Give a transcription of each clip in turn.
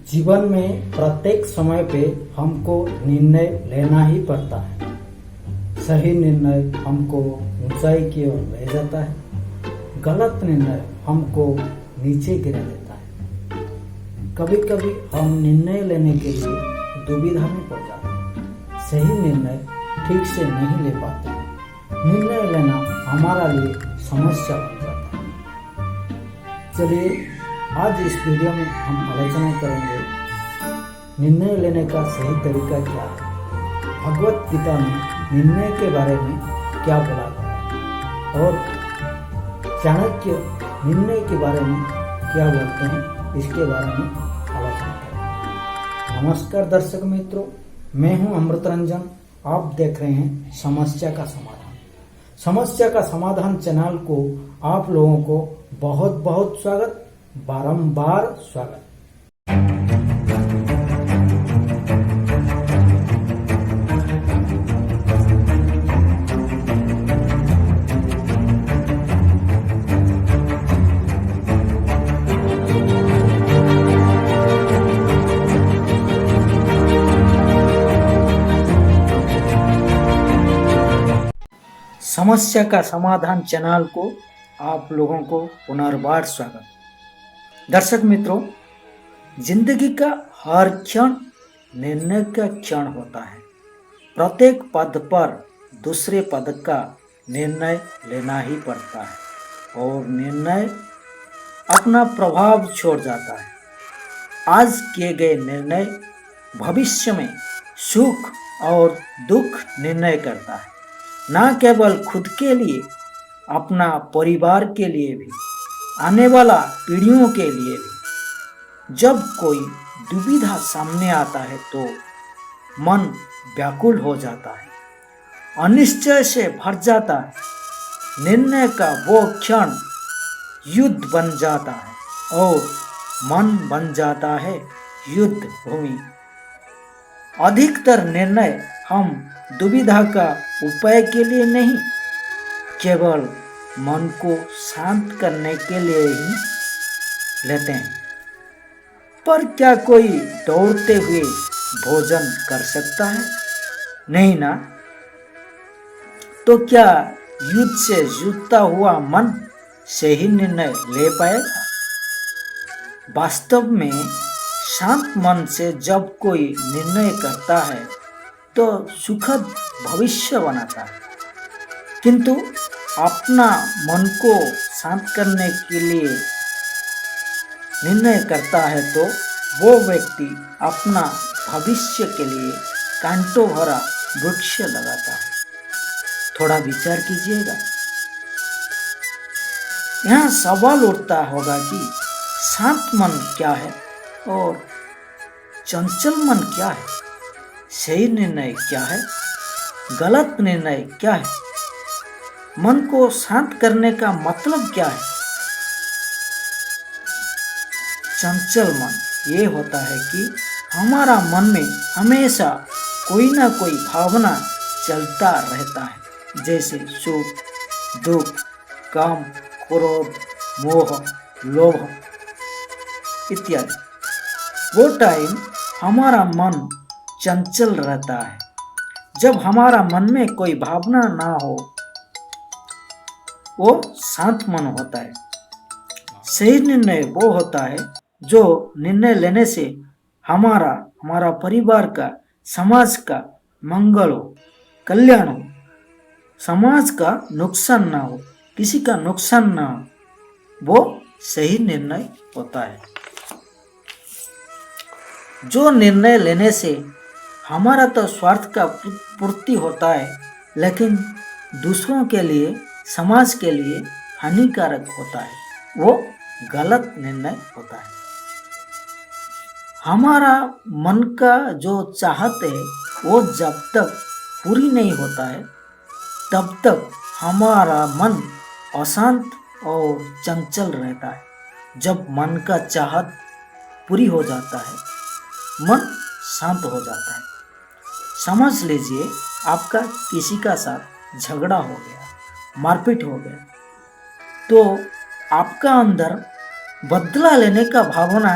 जीवन में प्रत्येक समय पे हमको निर्णय लेना ही पड़ता है। सही निर्णय हमको ऊंचाई की ओर ले जाता है, गलत निर्णय हमको नीचे गिरा देता है। कभी कभी हम निर्णय लेने के लिए दुविधा में पड़ जाते हैं, सही निर्णय ठीक से नहीं ले पाते, निर्णय लेना हमारा लिए समस्या बन जाता है। चलिए आज इस वीडियो में हम आलोचना करेंगे निर्णय लेने का सही तरीका क्या है। भगवत गीता में निर्णय के बारे में क्या बोला गया है और चाणक्य निर्णय के बारे में क्या बोलते हैं, इसके बारे में आलोचना करेंगे। नमस्कार दर्शक मित्रों, मैं हूं अमृत रंजन। आप देख रहे हैं समस्या का समाधान। समस्या का समाधान चैनल को आप लोगों को बहुत बहुत स्वागत, बारंबार स्वागत। समस्या का समाधान चैनल को आप लोगों को पुनर्बार स्वागत। दर्शक मित्रों, जिंदगी का हर क्षण निर्णय का क्षण होता है। प्रत्येक पद पर दूसरे पद का निर्णय लेना ही पड़ता है और निर्णय अपना प्रभाव छोड़ जाता है। आज किए गए निर्णय भविष्य में सुख और दुख निर्णय करता है, न केवल खुद के लिए, अपना परिवार के लिए भी, आने वाला पीढ़ियों के लिए भी। जब कोई दुविधा सामने आता है तो मन व्याकुल हो जाता है, अनिश्चय से भर जाता है। निर्णय का वो क्षण युद्ध बन जाता है और मन बन जाता है युद्ध भूमि। अधिकतर निर्णय हम दुविधा का उपाय के लिए नहीं, केवल मन को शांत करने के लिए ही लेते हैं। पर क्या कोई दौड़ते हुए भोजन कर सकता है? नहीं ना। तो क्या युद्ध से जूझता हुआ मन सही निर्णय ले पाएगा? वास्तव में शांत मन से जब कोई निर्णय करता है तो सुखद भविष्य बनाता है, किंतु अपना मन को शांत करने के लिए निर्णय करता है तो वो व्यक्ति अपना भविष्य के लिए कांटों भरा वृक्ष लगाता है। थोड़ा विचार कीजिएगा। यहाँ सवाल उठता होगा कि शांत मन क्या है और चंचल मन क्या है? सही निर्णय क्या है? गलत निर्णय क्या है? मन को शांत करने का मतलब क्या है? चंचल मन ये होता है कि हमारा मन में हमेशा कोई ना कोई भावना चलता रहता है, जैसे सुख, दुख, काम, क्रोध, मोह, लोभ इत्यादि। वो टाइम हमारा मन चंचल रहता है जब हमारा मन में कोई भावना ना हो, वो शांत मन होता है। सही निर्णय वो होता है जो निर्णय लेने से हमारा परिवार का, समाज का मंगल हो, कल्याण हो, समाज का नुकसान ना हो, किसी का नुकसान ना हो, वो सही निर्णय होता है। जो निर्णय लेने से हमारा तो स्वार्थ का पूर्ति होता है, लेकिन दूसरों के लिए, समाज के लिए हानिकारक होता है, वो गलत निर्णय होता है। हमारा मन का जो चाहत है वो जब तक पूरी नहीं होता है तब तक हमारा मन अशांत और चंचल रहता है। जब मन का चाहत पूरी हो जाता है, मन शांत हो जाता है। समझ लीजिए आपका किसी का साथ झगड़ा हो गया, मारपीट हो गया, तो आपका अंदर बदला लेने का भावना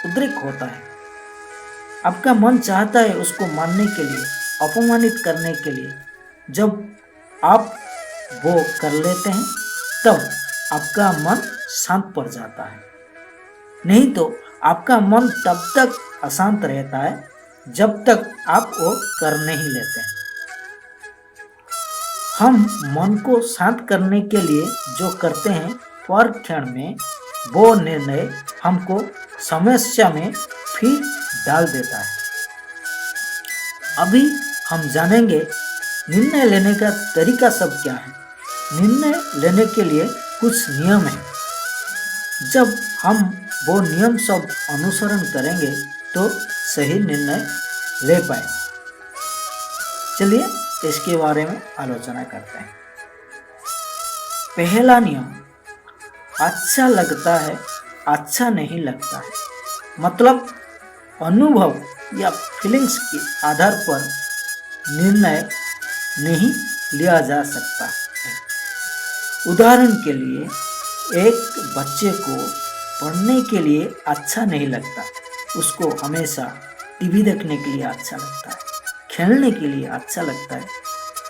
उद्रेक होता है। आपका मन चाहता है उसको मारने के लिए, अपमानित करने के लिए। जब आप वो कर लेते हैं तब आपका मन शांत पड़ जाता है। नहीं तो आपका मन तब तक अशांत रहता है जब तक आप वो कर नहीं लेते हैं। हम मन को शांत करने के लिए जो करते हैं, पर क्षण में वो निर्णय हमको समस्या में फिर डाल देता है। अभी हम जानेंगे निर्णय लेने का तरीका सब क्या है। निर्णय लेने के लिए कुछ नियम हैं। जब हम वो नियम सब अनुसरण करेंगे तो सही निर्णय ले पाएंगे। चलिए इसके बारे में आलोचना करते हैं। पहला नियम, अच्छा लगता है, अच्छा नहीं लगता है। मतलब अनुभव या फीलिंग्स के आधार पर निर्णय नहीं लिया जा सकता है। उदाहरण के लिए, एक बच्चे को पढ़ने के लिए अच्छा नहीं लगता, उसको हमेशा टीवी देखने के लिए अच्छा लगता है, खेलने के लिए अच्छा लगता है।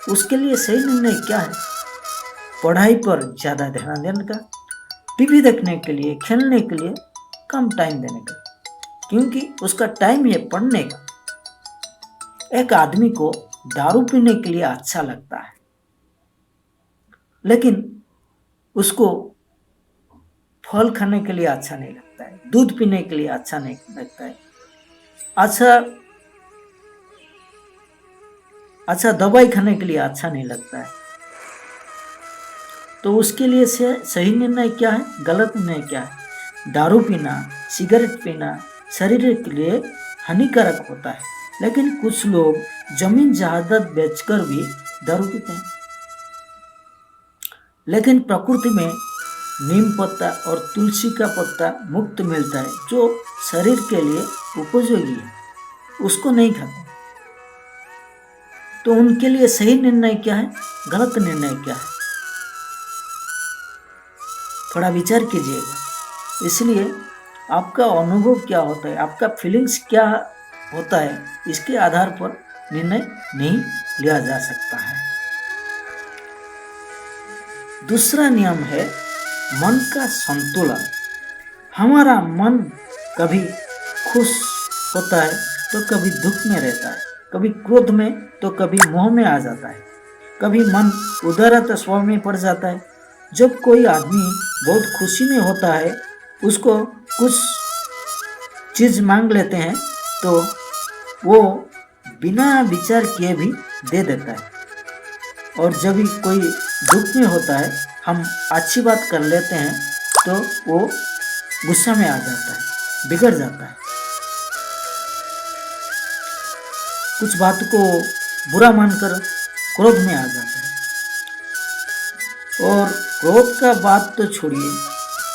उसके लिए सही निर्णय क्या है? पढ़ाई पर ज़्यादा ध्यान देने का, टीवी देखने के लिए, खेलने के लिए कम टाइम देने का, क्योंकि उसका टाइम है पढ़ने का। एक आदमी को दारू पीने के लिए अच्छा लगता है, लेकिन उसको फल खाने के लिए अच्छा नहीं लगता है, दूध पीने के लिए अच्छा नहीं लगता है, अच्छा दवाई खाने के लिए अच्छा नहीं लगता है। तो उसके लिए सही निर्णय क्या है, गलत निर्णय क्या है? दारू पीना, सिगरेट पीना शरीर के लिए हानिकारक होता है, लेकिन कुछ लोग जमीन जायदाद बेचकर भी दारू पीते हैं। लेकिन प्रकृति में नीम पत्ता और तुलसी का पत्ता मुफ्त मिलता है, जो शरीर के लिए उपयोगी है, उसको नहीं खाते। तो उनके लिए सही निर्णय क्या है, गलत निर्णय क्या है? थोड़ा विचार कीजिएगा। इसलिए आपका अनुभव क्या होता है, आपका फीलिंग्स क्या होता है, इसके आधार पर निर्णय नहीं लिया जा सकता है। दूसरा नियम है मन का संतुलन। हमारा मन कभी खुश होता है तो कभी दुख में रहता है, कभी क्रोध में तो कभी मोह में आ जाता है, कभी मन उदारता स्वभाव में पड़ जाता है। जब कोई आदमी बहुत खुशी में होता है, उसको कुछ चीज़ मांग लेते हैं तो वो बिना विचार किए भी दे देता है, और जब भी कोई दुख में होता है, हम अच्छी बात कर लेते हैं तो वो गुस्सा में आ जाता है, बिगड़ जाता है, कुछ बात को बुरा मानकर क्रोध में आ जाता है। और क्रोध का बात तो छोड़िए,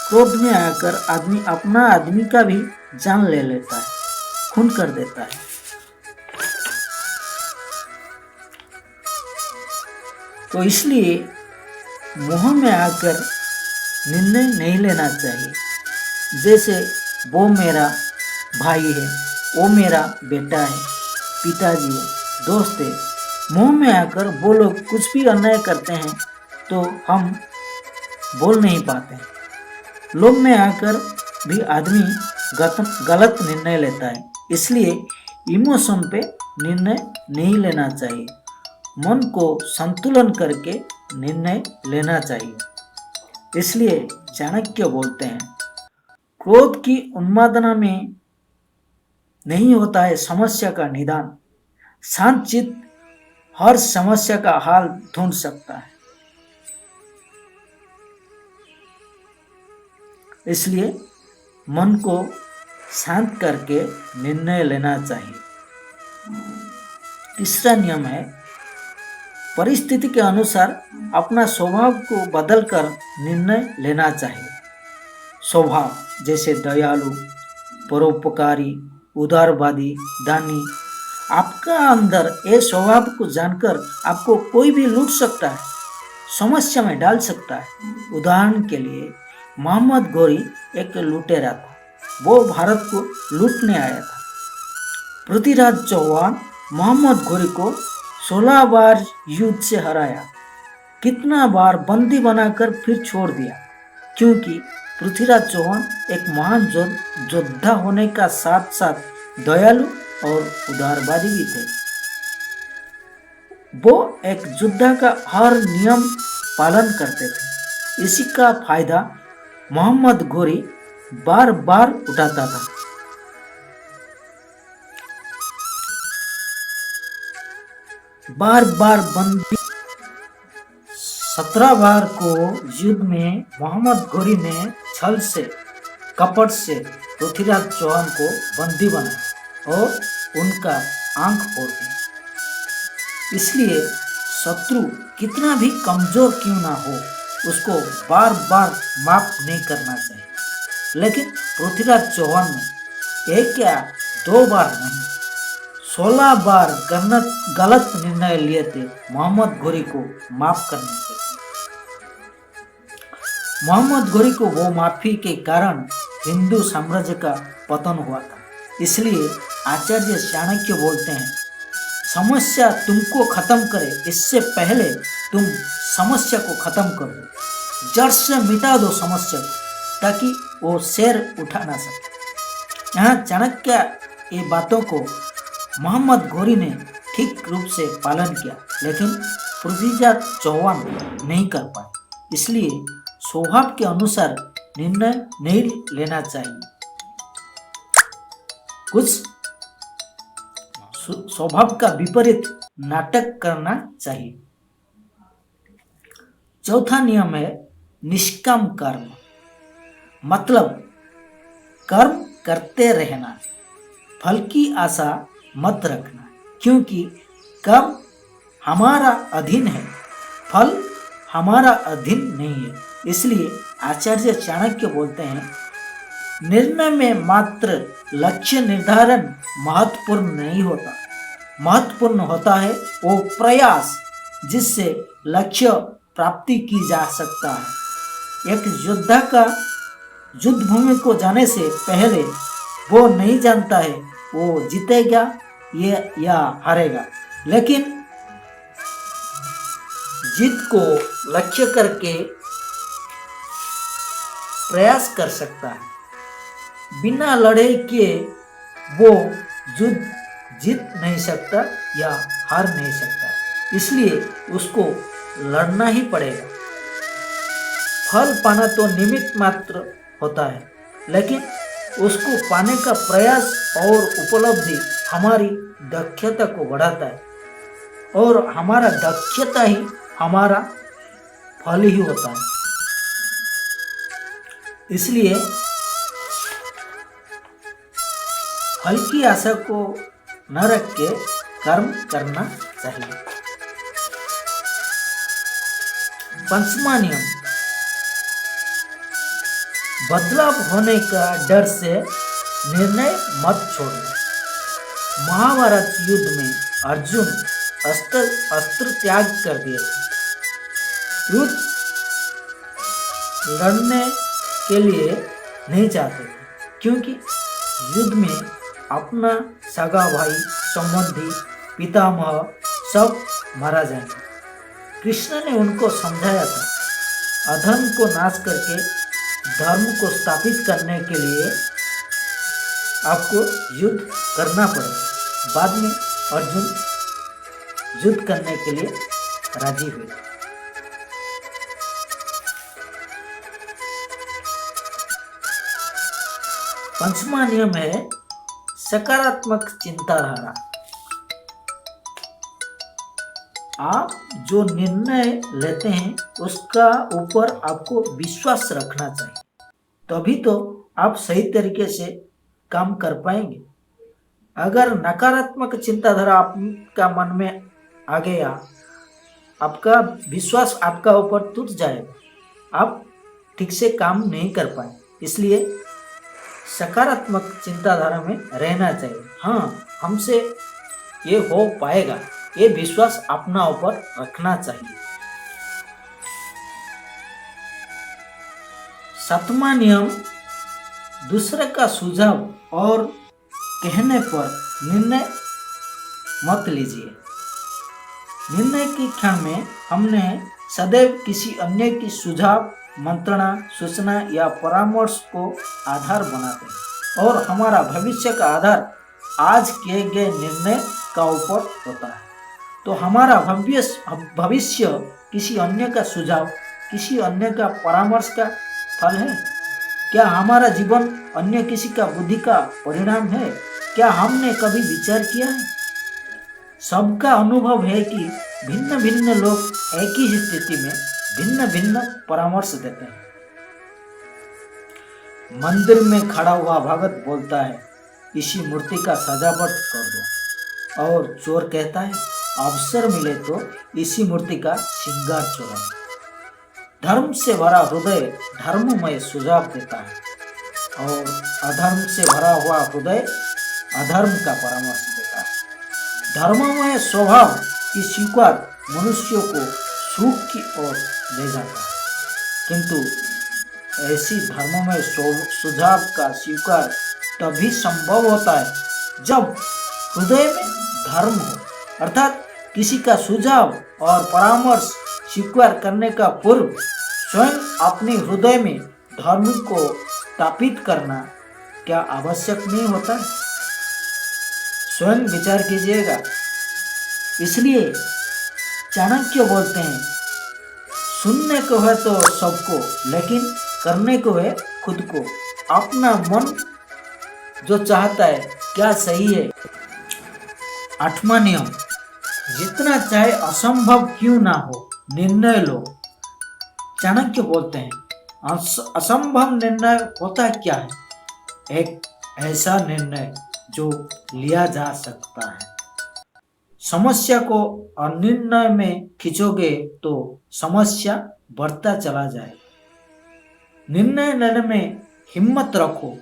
क्रोध में आकर आदमी अपना आदमी का भी जान ले लेता है, खून कर देता है। तो इसलिए मोह में आकर निर्णय नहीं लेना चाहिए। जैसे वो मेरा भाई है, वो मेरा बेटा है, पिताजी है, दोस्त है, मोह में आकर वो लोग कुछ भी अन्याय करते हैं तो हम बोल नहीं पाते। लोभ में आकर भी आदमी गलत निर्णय लेता है। इसलिए इमोशन पे निर्णय नहीं लेना चाहिए, मन को संतुलन करके निर्णय लेना चाहिए। इसलिए चाणक्य बोलते हैं, क्रोध की उन्मादना में नहीं होता है समस्या का निदान, शांत चित्त हर समस्या का हल ढूंढ सकता है। इसलिए मन को शांत करके निर्णय लेना चाहिए। तीसरा नियम है, परिस्थिति के अनुसार अपना स्वभाव को बदलकर निर्णय लेना चाहिए। स्वभाव जैसे दयालु, परोपकारी, उदारवादी, दानी। आपका अंदर ये स्वभाव को जानकर आपको कोई भी लूट सकता है, समस्या में डाल सकता है। उदाहरण के लिए मोहम्मद घोरी एक लुटेरा था, वो भारत को लूटने आया था। पृथ्वीराज चौहान मोहम्मद घोरी को 16 बार युद्ध से हराया, कितना बार बंदी बनाकर फिर छोड़ दिया, क्योंकि पृथ्वीराज चौहान एक महान योद्धा होने का साथ साथ दयालु और उदारवादी भी थे। वो एक योद्धा का हर नियम पालन करते थे। इसी का फायदा मोहम्मद घोरी बार बार उठाता था। बार बार बंदी 17 बार को युद्ध में मोहम्मद घोरी ने छल से कपट से पृथ्वीराज चौहान को बंदी बनाया और उनका आंख फोड़ दिया। इसलिए शत्रु कितना भी कमजोर क्यों ना हो, उसको बार बार माफ नहीं करना चाहिए। लेकिन पृथ्वीराज चौहान ने एक या दो बार नहीं, 16 बार गलत निर्णय लिए थे मोहम्मद घोरी को माफ करने के। मोहम्मद घोरी को वो माफी के कारण हिंदू साम्राज्य का पतन हुआ था। इसलिए आचार्य चाणक्य बोलते हैं, समस्या तुमको खत्म करे इससे पहले तुम समस्या को खत्म कर दो। जड़ से मिटा दो समस्या को, ताकि वो शेर उठा ना सके। यहाँ चाणक्य ये बातों को मोहम्मद घोरी ने ठीक रूप से पालन किया, लेकिन पृथ्वीराज चौहान नहीं कर पाए। इसलिए स्वभाव के अनुसार निर्णय नहीं लेना चाहिए, कुछ स्वभाव का विपरीत नाटक करना चाहिए। चौथा नियम है निष्काम कर्म, मतलब कर्म करते रहना, फल की आशा मत रखना, क्योंकि कर्म हमारा अधीन है, फल हमारा अधीन नहीं है। इसलिए आचार्य चाणक्य बोलते हैं, निर्णय में मात्र लक्ष्य निर्धारण महत्वपूर्ण नहीं होता, महत्वपूर्ण होता है वो प्रयास जिससे लक्ष्य प्राप्ति की जा सकता है। एक योद्धा का युद्ध भूमि को जाने से पहले वो नहीं जानता है वो जीतेगा या हारेगा, लेकिन जीत को लक्ष्य करके प्रयास कर सकता है। बिना लड़े के वो युद्ध जीत नहीं सकता या हार नहीं सकता, इसलिए उसको लड़ना ही पड़ेगा। फल पाना तो निमित्त मात्र होता है, लेकिन उसको पाने का प्रयास और उपलब्धि हमारी दक्षता को बढ़ाता है, और हमारा दक्षता ही हमारा फल ही होता है। इसलिए फल की आशा को न रख के कर्म करना चाहिए। पंचमा नियम, बदलाव होने का डर से निर्णय मत छोड़ना। महाभारत युद्ध में अर्जुन अस्त्र त्याग कर दिए थे। युद्ध लड़ने के लिए नहीं चाहते थे, क्योंकि युद्ध में अपना सगा भाई, संबंधी, पितामह सब मारा जाएंगे। कृष्ण ने उनको समझाया था, अधर्म को नाश करके धर्म को स्थापित करने के लिए आपको युद्ध करना पड़ेगा। बाद में अर्जुन युद्ध करने के लिए राजी हुए। पंचमा नियम है सकारात्मक चिंताधारा। आप जो निर्णय लेते हैं उसका ऊपर आपको विश्वास रखना चाहिए, तभी तो आप सही तरीके से काम कर पाएंगे। अगर नकारात्मक चिंताधारा आपका मन में आ गया, आपका विश्वास आपका ऊपर टूट जाएगा, आप ठीक से काम नहीं कर पाए। इसलिए सकारात्मक चिंताधारा में रहना चाहिए। हाँ, हमसे ये हो पाएगा, ये विश्वास अपना ऊपर रखना चाहिए। सातवां नियम, दूसरे का सुझाव और कहने पर निर्णय मत लीजिए। निर्णय के क्षण में हमने सदैव किसी अन्य की सुझाव, मंत्रणा, सूचना या परामर्श को आधार बनाते हैं और हमारा भविष्य का आधार आज किए गए निर्णय का ऊपर होता है। तो हमारा भविष्य किसी अन्य का सुझाव, किसी अन्य का परामर्श का फल है? क्या हमारा जीवन अन्य किसी का बुद्धि का परिणाम है? क्या हमने कभी विचार किया है? सबका अनुभव है कि भिन्न भिन्न लोग एक ही स्थिति में भिन्न भिन्न परामर्श देते हैं। मंदिर में खड़ा हुआ भगत बोलता है, इसी मूर्ति का सजावट कर दो, और चोर कहता है, अवसर मिले तो इसी मूर्ति का श्रृंगार चुराओ। धर्म से भरा हृदय धर्ममय सुझाव देता है और अधर्म से भरा हुआ हृदय अधर्म का परामर्श देता है। धर्ममय स्वभाव की स्वीकार मनुष्यों को सुख की ओर ले जाता है, किंतु ऐसी धर्ममय सुझाव का स्वीकार तभी संभव होता है जब हृदय में धर्म हो, अर्थात किसी का सुझाव और परामर्श स्वीकार करने का पूर्व स्वयं अपने हृदय में धर्म को स्थापित करना क्या आवश्यक नहीं होता? स्वयं विचार कीजिएगा। इसलिए चाणक्य बोलते हैं, सुनने को है तो सबको, लेकिन करने को है खुद को। अपना मन जो चाहता है क्या सही है। 8वां नियम, जितना चाहे असंभव क्यों ना हो निर्णय लो। चाणक्य बोलते हैं, असंभव निर्णय होता क्या है? एक ऐसा निर्णय जो लिया जा सकता है। समस्या को अनिर्णय में खींचोगे तो समस्या बढ़ता चला जाए। निर्णय लेने में हिम्मत रखो।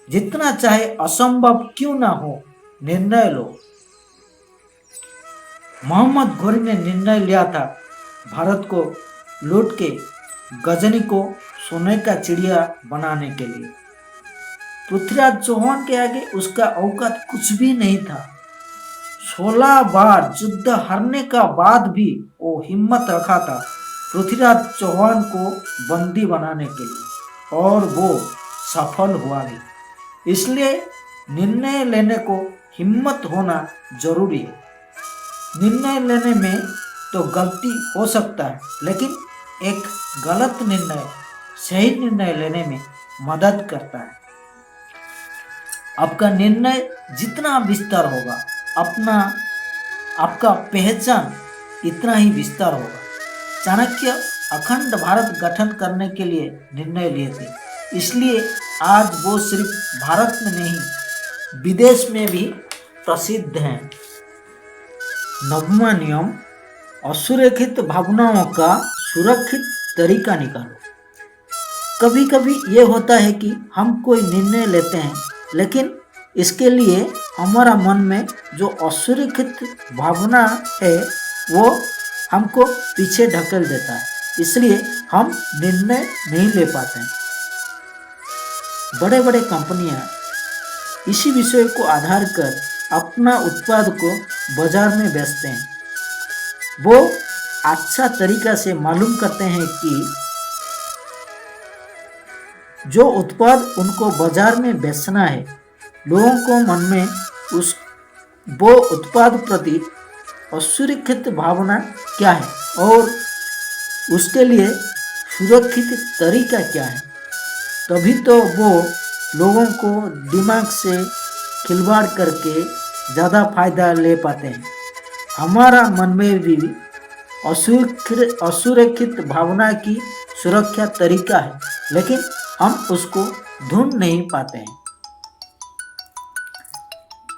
जितना चाहे असंभव क्यों ना हो निर्णय लो। मोहम्मद घोरी ने निर्णय लिया था भारत को लूट के गजनी को सोने का चिड़िया बनाने के लिए। पृथ्वीराज चौहान के आगे उसका औकात कुछ भी नहीं था। 16 बार युद्ध हारने का बाद भी वो हिम्मत रखा था पृथ्वीराज चौहान को बंदी बनाने के लिए, और वो सफल हुआ भी। इसलिए निर्णय लेने को हिम्मत होना जरूरी है। निर्णय लेने में तो गलती हो सकता है, लेकिन एक गलत निर्णय सही निर्णय लेने में मदद करता है। आपका निर्णय जितना विस्तार होगा, आपका पहचान इतना ही विस्तार होगा। चाणक्य अखंड भारत गठन करने के लिए निर्णय लिए थे, इसलिए आज वो सिर्फ भारत में नहीं विदेश में भी प्रसिद्ध हैं। 9वां नियम, असुरक्षित भावनाओं का सुरक्षित तरीका निकालो। कभी कभी ये होता है कि हम कोई निर्णय लेते हैं, लेकिन इसके लिए हमारा मन में जो असुरक्षित भावना है वो हमको पीछे ढकेल देता है, इसलिए हम निर्णय नहीं ले पाते हैं। बड़े बड़े कंपनियां इसी विषय को आधार कर अपना उत्पाद को बाजार में बेचते हैं। वो अच्छा तरीका से मालूम करते हैं कि जो उत्पाद उनको बाजार में बेचना है, लोगों को मन में वो उत्पाद प्रति असुरक्षित भावना क्या है और उसके लिए सुरक्षित तरीका क्या है। तभी तो वो लोगों को दिमाग से खिलवाड़ करके ज़्यादा फायदा ले पाते हैं। हमारा मन में भी असुरक्षित भावना की सुरक्षा तरीका है, लेकिन हम उसको ढूंढ नहीं पाते हैं।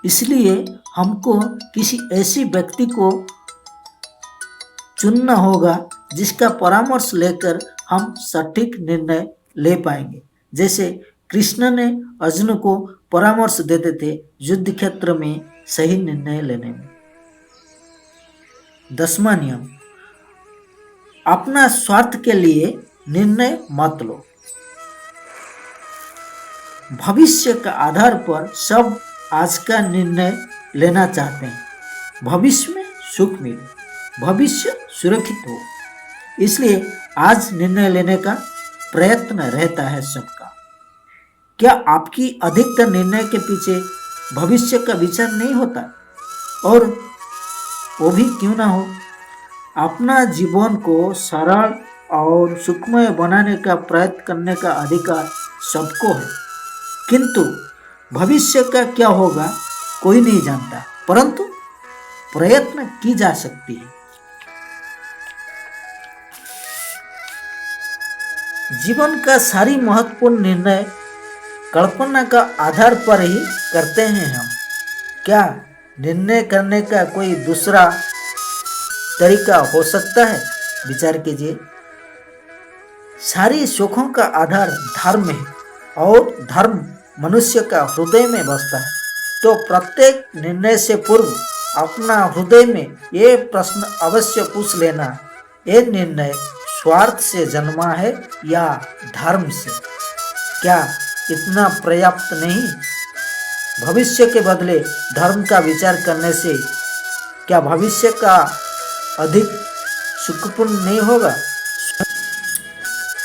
इसलिए हमको किसी ऐसी व्यक्ति को चुनना होगा जिसका परामर्श लेकर हम सटीक निर्णय ले पाएंगे। जैसे कृष्ण ने अर्जुन को परामर्श देते थे युद्ध क्षेत्र में सही निर्णय लेने में। 10वां नियम, अपना स्वार्थ के लिए निर्णय मत लो। भविष्य का आधार पर सब आज का निर्णय लेना चाहते हैं, भविष्य में सुख मिले, भविष्य सुरक्षित हो। इसलिए आज निर्णय लेने का प्रयत्न रहता है सबका। क्या आपकी अधिकतर निर्णय के पीछे भविष्य का विचार नहीं होता? और वो भी क्यों ना हो, अपना जीवन को सरल और सुखमय बनाने का प्रयत्न करने का अधिकार सबको है। किंतु भविष्य का क्या होगा कोई नहीं जानता, परंतु प्रयत्न की जा सकती है। जीवन का सारी महत्वपूर्ण निर्णय कल्पना का आधार पर ही करते हैं हम। क्या निर्णय करने का कोई दूसरा तरीका हो सकता है? विचार कीजिए। सारी सुखों का आधार धर्म है और धर्म मनुष्य का हृदय में बसता है। तो प्रत्येक निर्णय से पूर्व अपना हृदय में ये प्रश्न अवश्य पूछ लेना, ये निर्णय स्वार्थ से जन्मा है या धर्म से? क्या इतना पर्याप्त नहीं? भविष्य के बदले धर्म का विचार करने से क्या भविष्य का अधिक सुखपूर्ण नहीं होगा?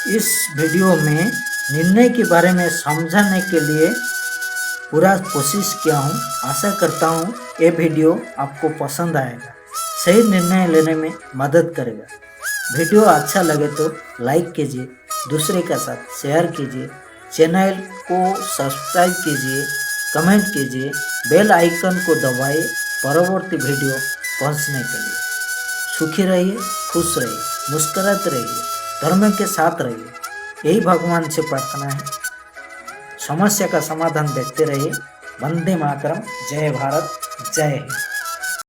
इस वीडियो में निर्णय के बारे में समझाने के लिए पूरा कोशिश किया हूँ। आशा करता हूँ ये वीडियो आपको पसंद आएगा, सही निर्णय लेने में मदद करेगा। वीडियो अच्छा लगे तो लाइक कीजिए, दूसरे के साथ शेयर कीजिए, चैनल को सब्सक्राइब कीजिए, कमेंट कीजिए, बेल आइकन को दबाइए परवर्ती वीडियो पहुंचने के लिए। सुखी रहिए, खुश रहिए, मुस्कुराते रहिए, धर्म के साथ रहिए, यही भगवान से प्रार्थना है। समस्या का समाधान देखते रहिए। वंदे मातरम। जय भारत, जय हिंद।